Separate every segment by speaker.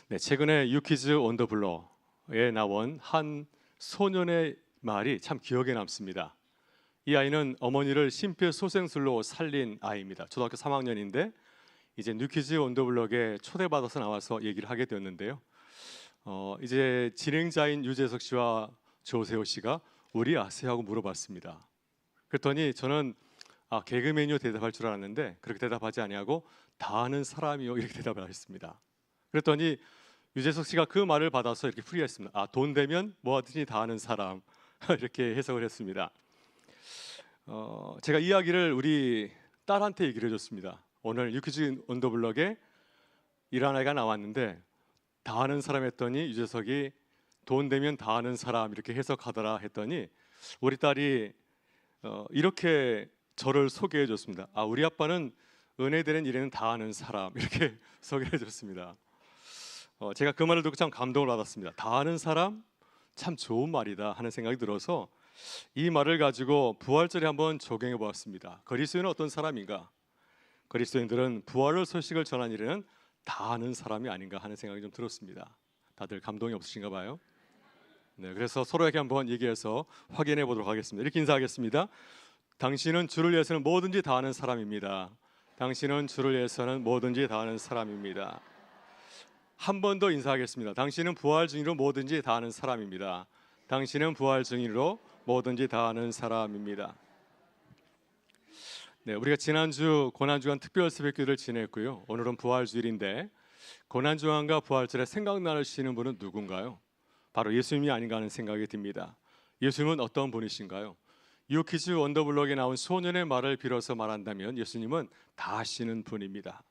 Speaker 1: 네, 최근에 유키즈 원더블러에 나온 한 소년의 말이 참 기억에 남습니다. 이 아이는 어머니를 심폐소생술로 살린 아이입니다. 초등학교 3학년인데 이제 뉴키즈 원더블럭에 초대받아서 나와서 얘기를 하게 되었는데요. 이제 진행자인 유재석 씨와 조세호 씨가 우리 아세요? 하고 물어봤습니다. 그랬더니 저는 개그맨이요 대답할 줄 알았는데 그렇게 대답하지 아니하고 다 아는 사람이요 이렇게 대답을 하셨습니다. 그랬더니 유재석 씨가 그 말을 받아서 이렇게 풀이했습니다. 돈 되면 뭐하든지 다 아는 사람 이렇게 해석을 했습니다. 제가 이야기를 우리 딸한테 얘기를 해줬습니다. 오늘 유키즈 언더블럭에 이런 아이가 나왔는데 다 아는 사람 했더니 유재석이 돈 되면 다 아는 사람 이렇게 해석하더라 했더니 우리 딸이 이렇게 저를 소개해 줬습니다. 우리 아빠는 은혜되는 일에는 다 아는 사람 이렇게 소개해 줬습니다. 제가 그 말을 듣고 참 감동을 받았습니다. 다 아는 사람 참 좋은 말이다 하는 생각이 들어서 이 말을 가지고 부활절에 한번 적용해 보았습니다. 그리스도인은 어떤 사람인가? 그리스도인들은 부활의 소식을 전한 일에는 다 아는 사람이 아닌가 하는 생각이 좀 들었습니다. 다들 감동이 없으신가 봐요. 네, 그래서 서로에게 한번 얘기해서 확인해 보도록 하겠습니다. 이렇게 인사하겠습니다. 당신은 주를 위해서는 뭐든지 다 아는 사람입니다. 당신은 주를 위해서는 뭐든지 다 아는 사람입니다. 한 번 더 인사하겠습니다. 당신은 부활 증인으로 뭐든지 다 아는 사람입니다. 당신은 부활 증인으로 뭐든지 다 아는 사람입니다. 네, 우리가 지난주 고난주간 특별 새벽기도를 지냈고요. 오늘은 부활주일인데 고난주간과 부활절에 생각나시는 분은 누군가요? 바로 예수님이 아닌가 하는 생각이 듭니다. 예수님은 어떤 분이신가요? 유키즈 원더블럭에 나온 소년의 말을 빌어서 말한다면 예수님은 다 아시는 분입니다.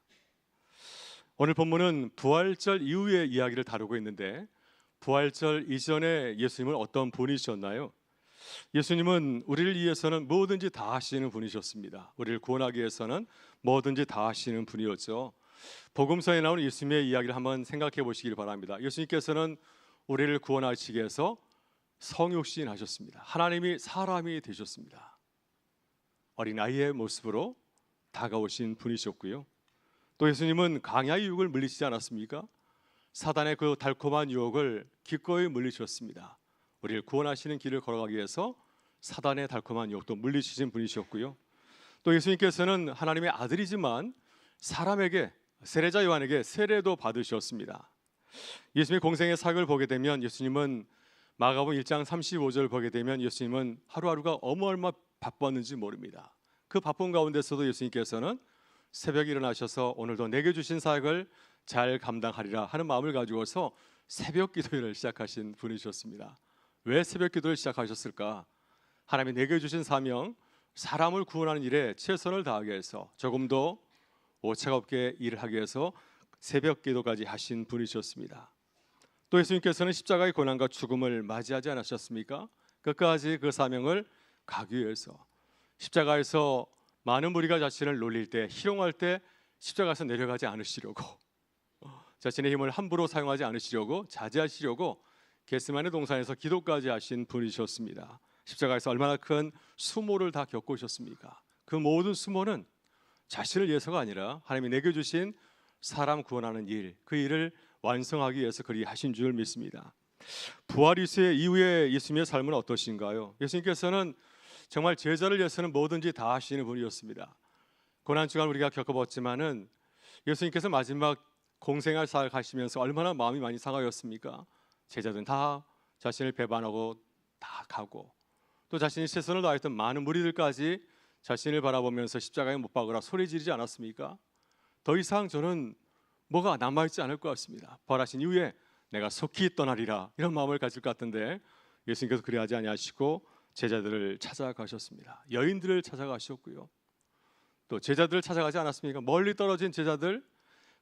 Speaker 1: 오늘 본문은 부활절 이후의 이야기를 다루고 있는데 부활절 이전에 예수님은 어떤 분이셨나요? 예수님은 우리를 위해서는 뭐든지 다 하시는 분이셨습니다. 우리를 구원하기 위해서는 뭐든지 다 하시는 분이었죠. 복음서에 나오는 예수님의 이야기를 한번 생각해 보시길 바랍니다. 예수님께서는 우리를 구원하시기 위해서 성육신 하셨습니다. 하나님이 사람이 되셨습니다. 어린아이의 모습으로 다가오신 분이셨고요. 또 예수님은 강야의 유혹을 물리시지 않았습니까? 사단의 그 달콤한 유혹을 기꺼이 물리셨습니다. 우리를 구원하시는 길을 걸어가기 위해서 사단의 달콤한 유혹도 물리치신 분이셨고요. 또 예수님께서는 하나님의 아들이지만 사람에게 세례자 요한에게 세례도 받으셨습니다. 예수님의 공생의 사역을 보게 되면 예수님은 마가복음 1장 35절 보게 되면 예수님은 하루하루가 얼마 바빴는지 모릅니다. 그 바쁜 가운데서도 예수님께서는 새벽에 일어나셔서 오늘도 내게 주신 사역을 잘 감당하리라 하는 마음을 가지고서 새벽 기도를 시작하신 분이셨습니다. 왜 새벽 기도를 시작하셨을까? 하나님이 내게 주신 사명, 사람을 구원하는 일에 최선을 다하기 위해서 조금 더 오차가 없게 일을 하기 위해서 새벽 기도까지 하신 분이셨습니다. 또 예수님께서는 십자가의 고난과 죽음을 맞이하지 않으셨습니까? 끝까지 그 사명을 가기 위해서 십자가에서 많은 무리가 자신을 놀릴 때, 희롱할 때 십자가에서 내려가지 않으시려고 자신의 힘을 함부로 사용하지 않으시려고 자제하시려고 겟세마네 동산에서 기도까지 하신 분이셨습니다. 십자가에서 얼마나 큰 수모를 다 겪으셨습니까? 그 모든 수모는 자신을 위해서가 아니라 하나님이 내게 주신 사람 구원하는 일, 그 일을 완성하기 위해서 그리 하신 줄 믿습니다. 부활 이후에 예수님의 삶은 어떠신가요? 예수님께서는 정말 제자를 위해서는 뭐든지 다 하시는 분이었습니다. 고난주간 우리가 겪어봤지만은 예수님께서 마지막 공생활 사역 하시면서 얼마나 마음이 많이 상하였습니까? 제자들은 다 자신을 배반하고 다 가고 또 자신이 최선을 다했던 많은 무리들까지 자신을 바라보면서 십자가에 못 박으라 소리 지르지 않았습니까? 더 이상 저는 뭐가 남아있지 않을 것 같습니다. 부활하신 이후에 내가 속히 떠나리라 이런 마음을 가질 것 같은데 예수님께서 그리하지 아니하시고 제자들을 찾아가셨습니다. 여인들을 찾아가셨고요. 또 제자들을 찾아가지 않았습니까? 멀리 떨어진 제자들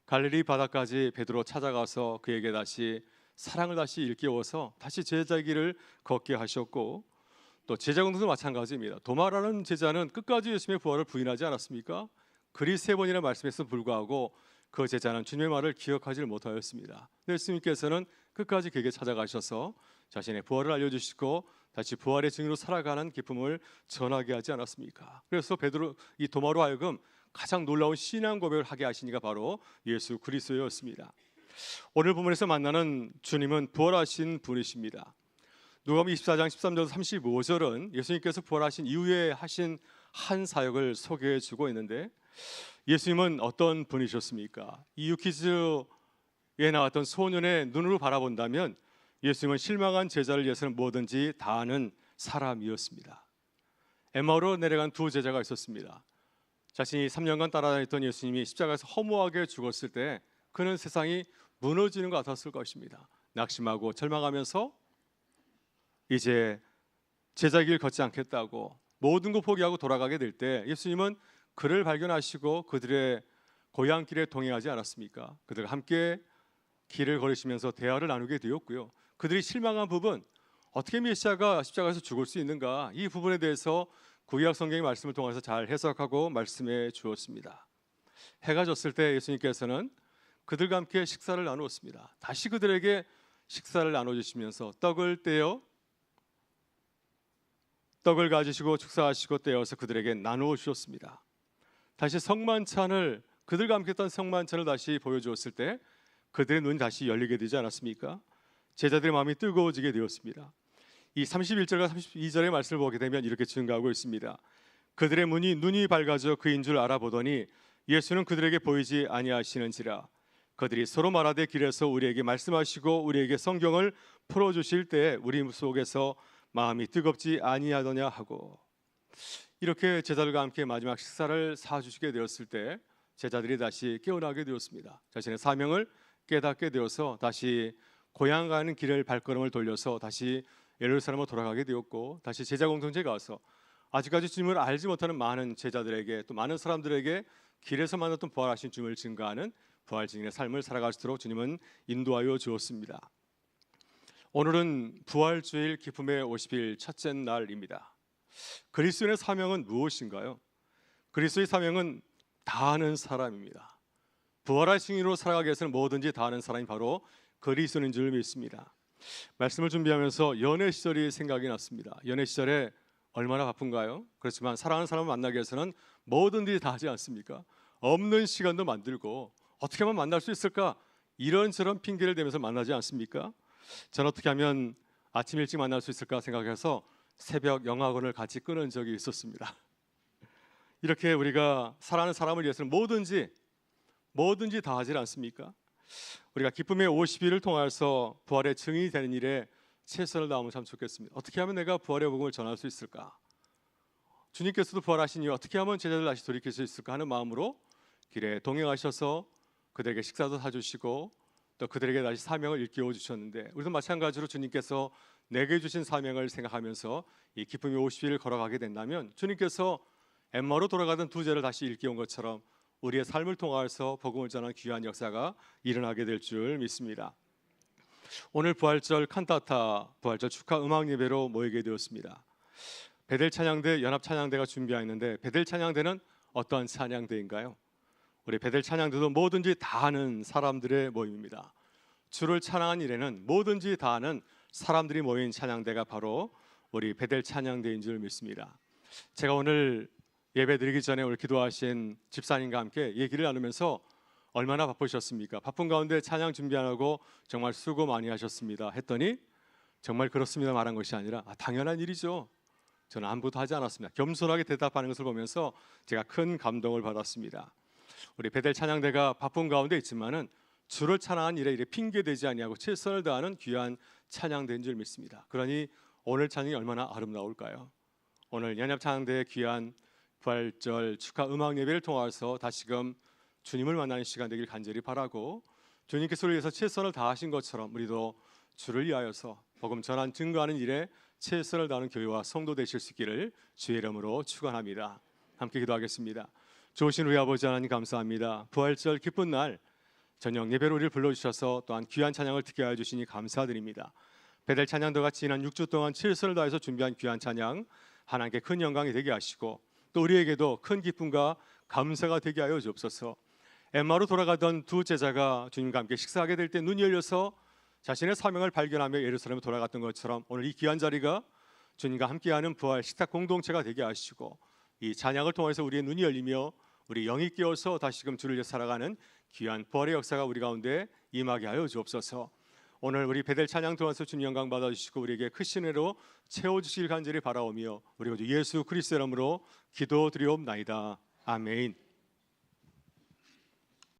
Speaker 1: 갈릴리 바다까지 베드로 찾아가서 그에게 다시 사랑을 다시 일깨워서 다시 제자의 길을 걷게 하셨고 또 제자공동도 마찬가지입니다. 도마라는 제자는 끝까지 예수님의 부활을 부인하지 않았습니까? 그리 3번이나 말씀했음에도 불구하고 그 제자는 주님의 말을 기억하지 못하였습니다. 예수님께서는 끝까지 그에게 찾아가셔서 자신의 부활을 알려주시고 다시 부활의 증인으로 살아가는 기쁨을 전하게 하지 않았습니까? 그래서 베드로 이 도마로 하여금 가장 놀라운 신앙 고백을 하게 하신 이가 바로 예수 그리스도였습니다. 오늘 본문에서 만나는 주님은 부활하신 분이십니다. 누가복음 24장 13절 35절은 예수님께서 부활하신 이후에 하신 한 사역을 소개해 주고 있는데, 예수님은 어떤 분이셨습니까? 이 유퀴즈에 나왔던 소년의 눈으로 바라본다면 예수님은 실망한 제자를 위해서는 뭐든지 다 하는 사람이었습니다. 엠마오로 내려간 두 제자가 있었습니다. 자신이 3년간 따라다녔던 예수님이 십자가에서 허무하게 죽었을 때 그는 세상이 무너지는 것 같았을 것입니다. 낙심하고 절망하면서 이제 제자 길 걷지 않겠다고 모든 거 포기하고 돌아가게 될 때 예수님은 그를 발견하시고 그들의 고향길에 동행하지 않았습니까? 그들과 함께 길을 걸으시면서 대화를 나누게 되었고요. 그들이 실망한 부분, 어떻게 메시아가 십자가에서 죽을 수 있는가, 이 부분에 대해서 구약 성경의 말씀을 통해서 잘 해석하고 말씀해 주었습니다. 해가 졌을 때 예수님께서는 그들과 함께 식사를 나누었습니다. 다시 그들에게 식사를 나눠주시면서 떡을 떼어 떡을 가지시고 축사하시고 떼어서 그들에게 나누어 주셨습니다. 다시 성만찬을, 그들과 함께 했던 성만찬을 다시 보여주었을 때 그들의 눈이 다시 열리게 되지 않았습니까? 제자들의 마음이 뜨거워지게 되었습니다. 이 31절과 32절의 말씀을 보게 되면 이렇게 증가하고 있습니다. 그들의 눈이 밝아져 그인 줄 알아보더니 예수는 그들에게 보이지 아니하시는지라. 그들이 서로 말하되 길에서 우리에게 말씀하시고 우리에게 성경을 풀어주실 때 우리 속에서 마음이 뜨겁지 아니하더냐 하고, 이렇게 제자들과 함께 마지막 식사를 사주시게 되었을 때 제자들이 다시 깨어나게 되었습니다. 자신의 사명을 깨닫게 되어서 다시 고향 가는 길을 발걸음을 돌려서 다시 예루살렘으로 돌아가게 되었고, 다시 제자 공동체에 가서 아직까지 주님을 알지 못하는 많은 제자들에게, 또 많은 사람들에게 길에서 만났던 부활하신 주님을 증거하는 부활 증인의 삶을 살아갈 수 있도록 주님은 인도하여 주었습니다. 오늘은 부활주일 기쁨의 50일 첫째 날입니다. 그리스도의 사명은 무엇인가요? 그리스도의 사명은 다 아는 사람입니다. 부활하신 이로 살아가기 위해서는 뭐든지 다 아는 사람이 바로 그리스도인 줄 믿습니다. 말씀을 준비하면서 연애 시절이 생각이 났습니다. 연애 시절에 얼마나 바쁜가요? 그렇지만 사랑하는 사람을 만나기 위해서는 뭐든지 다 하지 않습니까? 없는 시간도 만들고 어떻게 하면 만날 수 있을까? 이런저런 핑계를 대면서 만나지 않습니까? 저는 어떻게 하면 아침 일찍 만날 수 있을까 생각해서 새벽 영화관을 같이 끊은 적이 있었습니다. 이렇게 우리가 사랑하는 사람을 위해서는 뭐든지 다 하지 않습니까? 우리가 기쁨의 50일을 통해서 부활의 증인이 되는 일에 최선을 다하면 참 좋겠습니다. 어떻게 하면 내가 부활의 복음을 전할 수 있을까? 주님께서도 부활하신 이후 어떻게 하면 제자들 다시 돌이킬 수 있을까 하는 마음으로 길에 동행하셔서 그들에게 식사도 사주시고 또 그들에게 다시 사명을 일깨워 주셨는데, 우리도 마찬가지로 주님께서 내게 주신 사명을 생각하면서 이 기쁨의 50일을 걸어가게 된다면 주님께서 엠마오로 돌아가던 두 제를 다시 일깨운 것처럼 우리의 삶을 통해서 복음을 전하는 귀한 역사가 일어나게 될 줄 믿습니다. 오늘 부활절 칸타타, 부활절 축하 음악 예배로 모이게 되었습니다. 베델 찬양대, 연합 찬양대가 준비하였는데, 베델 찬양대는 어떠한 찬양대인가요? 우리 베델 찬양대도 뭐든지 다 하는 사람들의 모임입니다. 주를 찬양한 일에는 뭐든지 다 하는 사람들이 모인 찬양대가 바로 우리 베델 찬양대인 줄 믿습니다. 제가 오늘 예배 드리기 전에 오늘 기도하신 집사님과 함께 얘기를 나누면서 얼마나 바쁘셨습니까? 바쁜 가운데 찬양 준비 안 하고 정말 수고 많이 하셨습니다 했더니, 정말 그렇습니다 말한 것이 아니라 당연한 일이죠. 저는 아무것도 하지 않았습니다. 겸손하게 대답하는 것을 보면서 제가 큰 감동을 받았습니다. 우리 베델 찬양대가 바쁜 가운데 있지만은 주를 찬양한 일에 핑계대지 아니하고 최선을 다하는 귀한 찬양대인 줄 믿습니다. 그러니 오늘 찬양이 얼마나 아름다울까요? 오늘 연합 찬양대의 귀한 부활절 축하 음악 예배를 통해서 다시금 주님을 만나는 시간 되길 간절히 바라고, 주님께서 우리를 위해서 최선을 다하신 것처럼 우리도 주를 위하여서 복음 전한 증거하는 일에 최선을 다하는 교회와 성도 되실 수 있기를 주의 이름으로 축원합니다. 함께 기도하겠습니다. 좋으신 우리 아버지 하나님 감사합니다. 부활절 기쁜 날 저녁 예배로 우리를 불러주셔서 또한 귀한 찬양을 듣게 하여 주시니 감사드립니다. 베델 찬양도 같이 지난 6주 동안 최선을 다해서 준비한 귀한 찬양 하나님께 큰 영광이 되게 하시고, 또 우리에게도 큰 기쁨과 감사가 되게 하여 주옵소서. 엠마오로 돌아가던 두 제자가 주님과 함께 식사하게 될 때 눈이 열려서 자신의 사명을 발견하며 예루살렘에 돌아갔던 것처럼 오늘 이 귀한 자리가 주님과 함께하는 부활 식탁 공동체가 되게 하시고, 이 찬양을 통해서 우리의 눈이 열리며 우리 영이 깨어서 다시금 주를 위해 살아가는 귀한 부활의 역사가 우리 가운데 임하게 하여 주옵소서. 오늘 우리 베델 찬양 통해서 주님 영광 받아주시고 우리에게 크신 은혜로 채워주실 간절히 바라오며 우리 주 예수 그리스도 이름으로 기도드리옵나이다. 아멘.